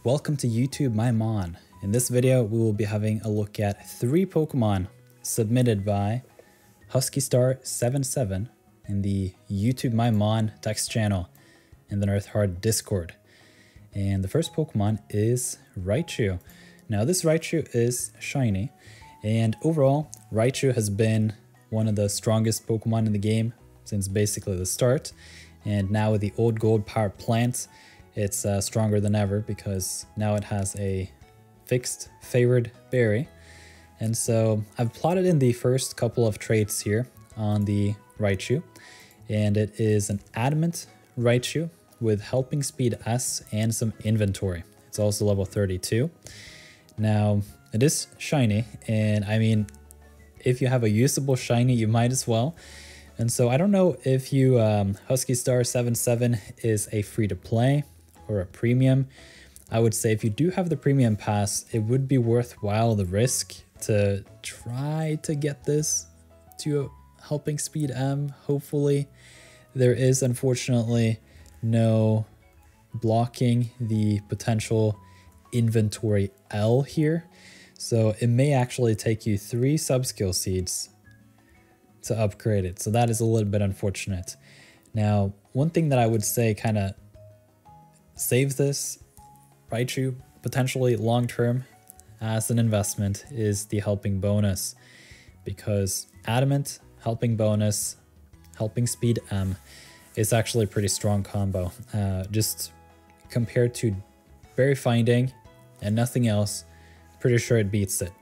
Welcome to YouTube My Mon. In this video, we will be having a look at 3 Pokemon submitted by Huskystar77 in the YouTube My Mon text channel in the nirtheart Discord. And the first Pokemon is Raichu. Now this Raichu is shiny, and overall, Raichu has been one of the strongest Pokemon in the game since basically the start. And now with the old gold power plant, it's stronger than ever because now it has a fixed favored berry. And so I've plotted in the first couple of traits here on the Raichu. And it is an adamant Raichu with helping speed S and some inventory. It's also level 32. Now it is shiny, and I mean, if you have a usable shiny, you might as well. And so I don't know if you Huskystar77 is a free to play or a premium. I would say if you do have the premium pass, it would be worthwhile the risk to try to get this to a helping speed M. Hopefully there is unfortunately no blocking the potential inventory L here. So it may actually take you 3 subskill seeds to upgrade it. So that is a little bit unfortunate. Now, one thing that I would say kind of saves this Raichu potentially long-term as an investment is the helping bonus, because adamant, helping bonus, helping speed M is actually a pretty strong combo. Just compared to berry finding and nothing else, pretty sure it beats it.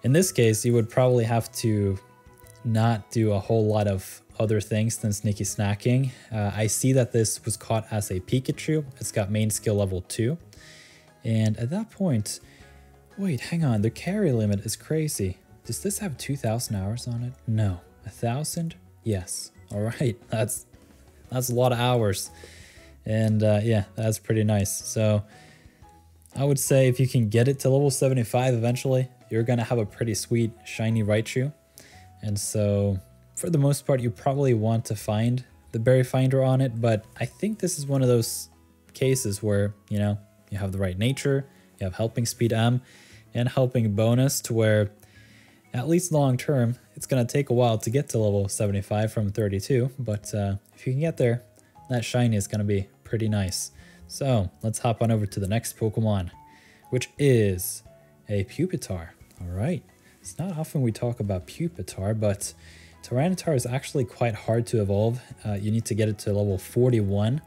In this case, you would probably have to not do a whole lot of other things than sneaky snacking. I see that this was caught as a Pikachu. It's got main skill level 2. And at that point, wait, hang on, the carry limit is crazy. Does this have 2,000 hours on it? No. 1,000? Yes. All right, that's a lot of hours. And yeah, that's pretty nice. So I would say if you can get it to level 75 eventually, you're gonna have a pretty sweet shiny Raichu. And so for the most part, you probably want to find the berry finder on it, but I think this is one of those cases where, you know, you have the right nature, you have helping speed M and helping bonus, to where at least long term, it's going to take a while to get to level 75 from 32, but if you can get there, that shiny is going to be pretty nice. So let's hop on over to the next Pokemon, which is a Pupitar. All right. It's not often we talk about Pupitar, but Tyranitar is actually quite hard to evolve. You need to get it to level 41.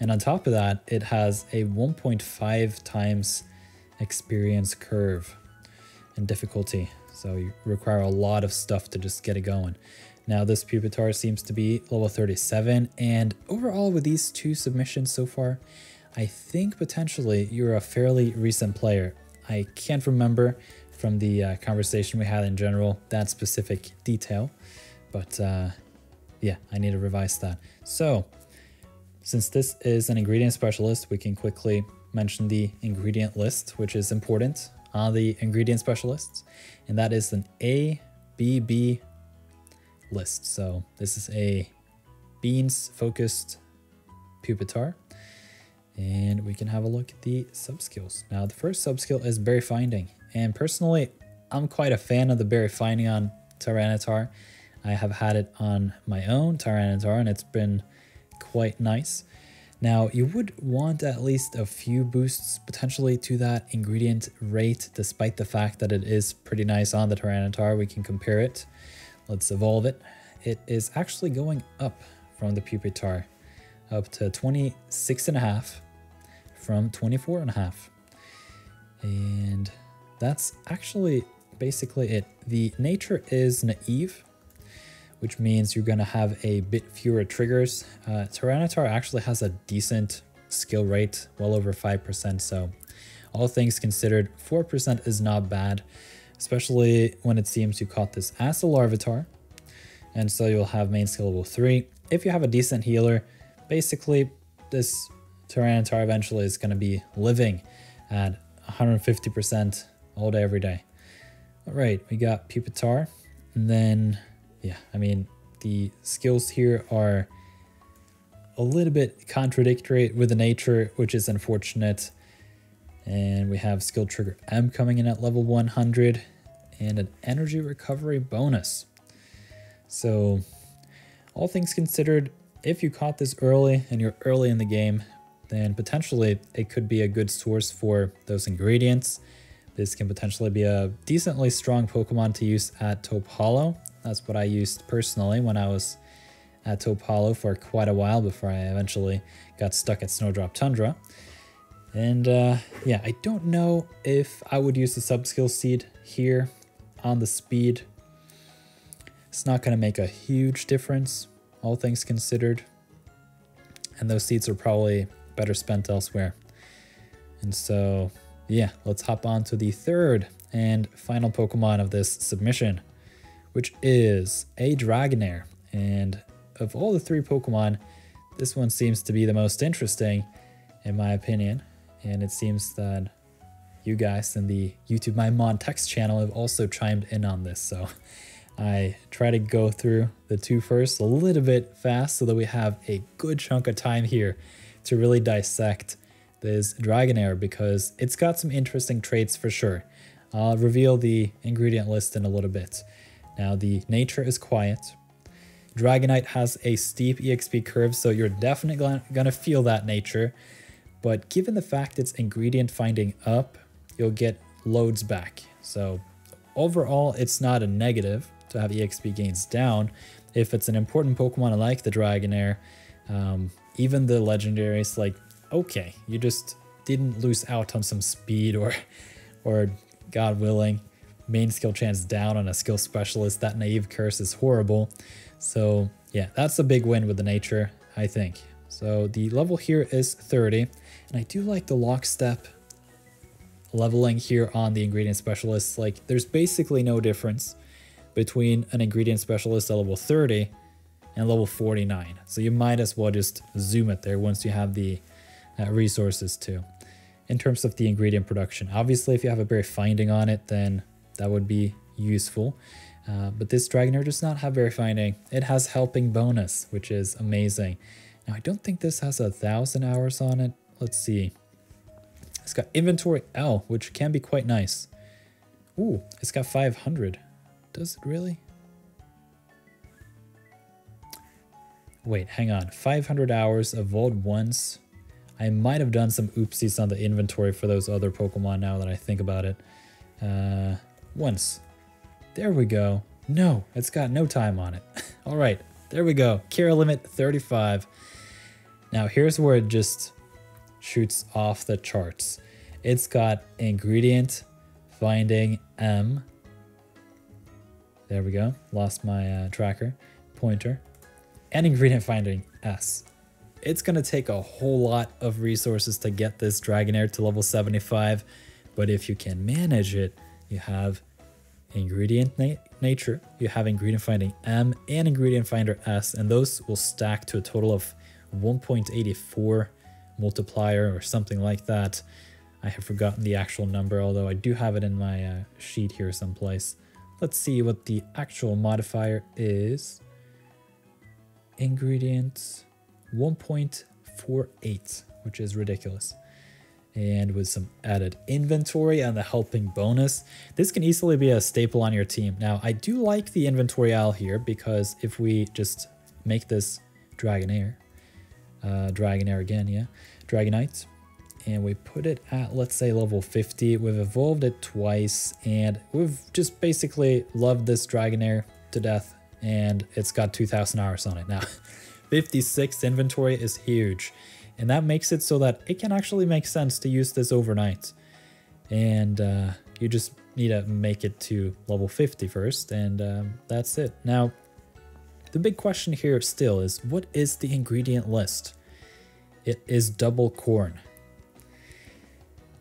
And on top of that, it has a 1.5 times experience curve and difficulty. So you require a lot of stuff to just get it going. Now this Pupitar seems to be level 37. And overall with these 2 submissions so far, I think potentially you're a fairly recent player. I can't remember from the conversation we had in general that specific detail, but yeah, I need to revise that. So since this is an ingredient specialist, we can quickly mention the ingredient list, which is important on the ingredient specialists, and that is an ABB list. So this is a beans focused Pupitar, and we can have a look at the subskills. Now the first subskill is berry finding. And personally, I'm quite a fan of the berry finding on Tyranitar. I have had it on my own Tyranitar, and it's been quite nice. Now, you would want at least a few boosts potentially to that ingredient rate, despite the fact that it is pretty nice on the Tyranitar. We can compare it. Let's evolve it. It is actually going up from the Pupitar, up to 26.5 from 24.5. And that's actually basically it. The nature is naive, which means you're going to have a bit fewer triggers. Tyranitar actually has a decent skill rate, well over 5%. So all things considered, 4% is not bad, especially when it seems you caught this as a Larvitar. And so you'll have main skill level 3. If you have a decent healer, basically this Tyranitar eventually is going to be living at 150% all day, every day. All right, we got Pupitar. And then, yeah, I mean, the skills here are a little bit contradictory with the nature, which is unfortunate. And we have skill trigger M coming in at level 100 and an energy recovery bonus. So all things considered, if you caught this early and you're early in the game, then potentially it could be a good source for those ingredients. This can potentially be a decently strong Pokemon to use at Taupe Hollow. That's what I used personally when I was at Taupe Hollow for quite a while before I eventually got stuck at Snowdrop Tundra. And yeah, I don't know if I would use the Subskill Seed here on the speed. It's not going to make a huge difference, all things considered. And those seeds are probably better spent elsewhere. And so, yeah, let's hop on to the third and final Pokemon of this submission, which is a Dragonair. And of all the three Pokemon, this one seems to be the most interesting, in my opinion. And it seems that you guys in the YouTube My Mon text channel have also chimed in on this. So I try to go through the two first a little bit fast so that we have a good chunk of time here to really dissect this Dragonair, because it's got some interesting traits for sure. I'll reveal the ingredient list in a little bit. Now, the nature is quiet. Dragonite has a steep EXP curve, so you're definitely gonna feel that nature. But given the fact it's ingredient finding up, you'll get loads back. So overall, it's not a negative to have EXP gains down. If it's an important Pokemon like the Dragonair, even the legendaries, like, okay, you just didn't lose out on some speed or God willing, main skill chance down on a skill specialist. That naive curse is horrible. So yeah, that's a big win with the nature, I think. So the level here is 30, and I do like the lockstep leveling here on the ingredient specialist. Like, there's basically no difference between an ingredient specialist at level 30 and level 49. So you might as well just zoom it there once you have the resources to. In terms of the ingredient production, obviously if you have a berry finding on it, then that would be useful. But this Dragonair does not have berry finding. It has helping bonus, which is amazing. Now, I don't think this has 1,000 hours on it. Let's see. It's got inventory L, which can be quite nice. Ooh, it's got 500. Does it really? Wait, hang on. 500 hours, evolved once. I might have done some oopsies on the inventory for those other Pokemon now that I think about it. Once. There we go. No, it's got no time on it. All right, there we go. Kira limit 35. Now here's where it just shoots off the charts. It's got ingredient finding M. There we go. Lost my tracker pointer. And ingredient finding S. It's going to take a whole lot of resources to get this Dragonair to level 75, but if you can manage it, you have ingredient nature, you have ingredient finding M and ingredient finder S, and those will stack to a total of 1.84 multiplier or something like that. I have forgotten the actual number, although I do have it in my sheet here someplace. Let's see what the actual modifier is. Ingredients 1.48, which is ridiculous. And with some added inventory and the helping bonus, this can easily be a staple on your team. Now, I do like the inventory owl here, because if we just make this Dragonair, Dragonair again, yeah, Dragonite, and we put it at, let's say, level 50, we've evolved it twice, and we've just basically loved this Dragonair to death, and it's got 2,000 hours on it now. 56 inventory is huge, and that makes it so that it can actually make sense to use this overnight. And you just need to make it to level 50 first, and that's it. Now, the big question here still is, what is the ingredient list? It is double corn.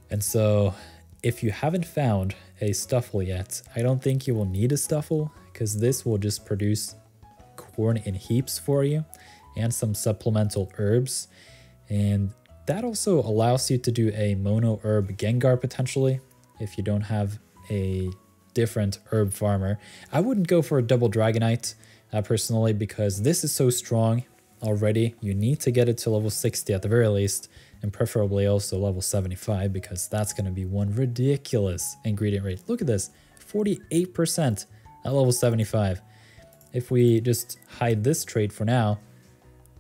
And so, if you haven't found a Stuffle yet, I don't think you will need a Stuffle, because this will just produce corn in heaps for you and some supplemental herbs. And that also allows you to do a mono herb Gengar potentially if you don't have a different herb farmer. I wouldn't go for a double Dragonite personally, because this is so strong already. You need to get it to level 60 at the very least, and preferably also level 75 because that's going to be one ridiculous ingredient rate. Look at this, 48% at level 75. If we just hide this trait for now,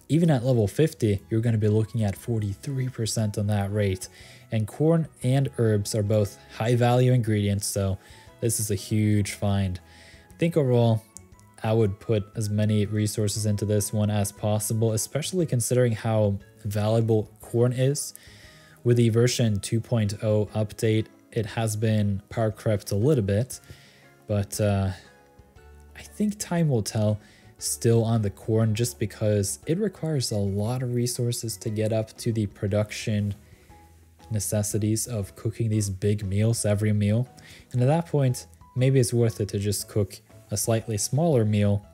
even at level 50, you're going to be looking at 43% on that rate. And corn and herbs are both high value ingredients, so this is a huge find. I think overall, I would put as many resources into this one as possible, especially considering how valuable corn is. With the version 2.0 update, it has been power crept a little bit, but I think time will tell still on the corn, just because it requires a lot of resources to get up to the production necessities of cooking these big meals every meal. And at that point, maybe it's worth it to just cook a slightly smaller meal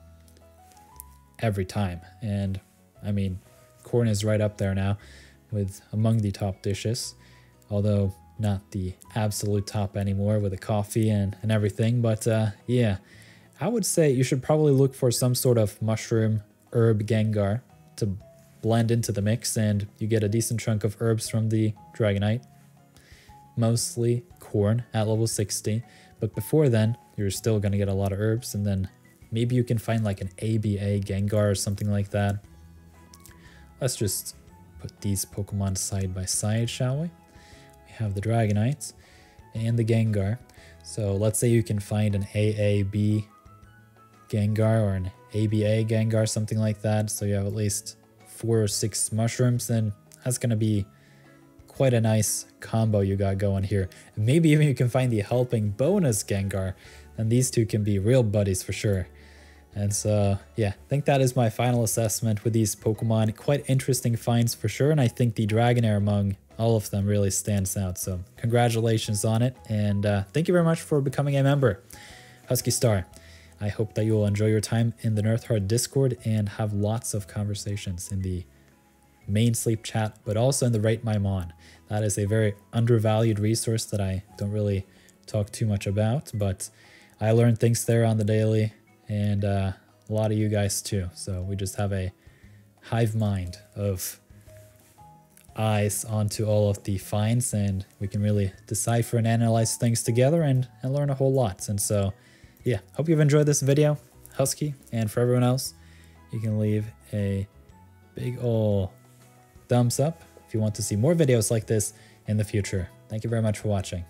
every time. And I mean, corn is right up there now with among the top dishes, although not the absolute top anymore with the coffee and everything. But yeah, I would say you should probably look for some sort of mushroom herb Gengar to blend into the mix, and you get a decent chunk of herbs from the Dragonite. Mostly corn at level 60, but before then, you're still going to get a lot of herbs, and then maybe you can find like an ABA Gengar or something like that. Let's just put these Pokemon side by side, shall we? We have the Dragonite and the Gengar. So let's say you can find an AAB Gengar or an ABA Gengar, something like that. So you have at least 4 or 6 mushrooms, and that's going to be quite a nice combo you got going here. And maybe even you can find the helping bonus Gengar, and these two can be real buddies for sure. And so, yeah, I think that is my final assessment with these Pokemon. Quite interesting finds for sure, and I think the Dragonair among all of them really stands out. So congratulations on it, and thank you very much for becoming a member, Huskystar. I hope that you will enjoy your time in the nirtheart Discord and have lots of conversations in the main Sleep chat, but also in the Rate My Mon. That is a very undervalued resource that I don't really talk too much about, but I learn things there on the daily, and a lot of you guys too. So we just have a hive mind of eyes onto all of the finds, and we can really decipher and analyze things together and learn a whole lot. And so, yeah, hope you've enjoyed this video, Husky, and for everyone else, you can leave a big ol' thumbs up if you want to see more videos like this in the future. Thank you very much for watching.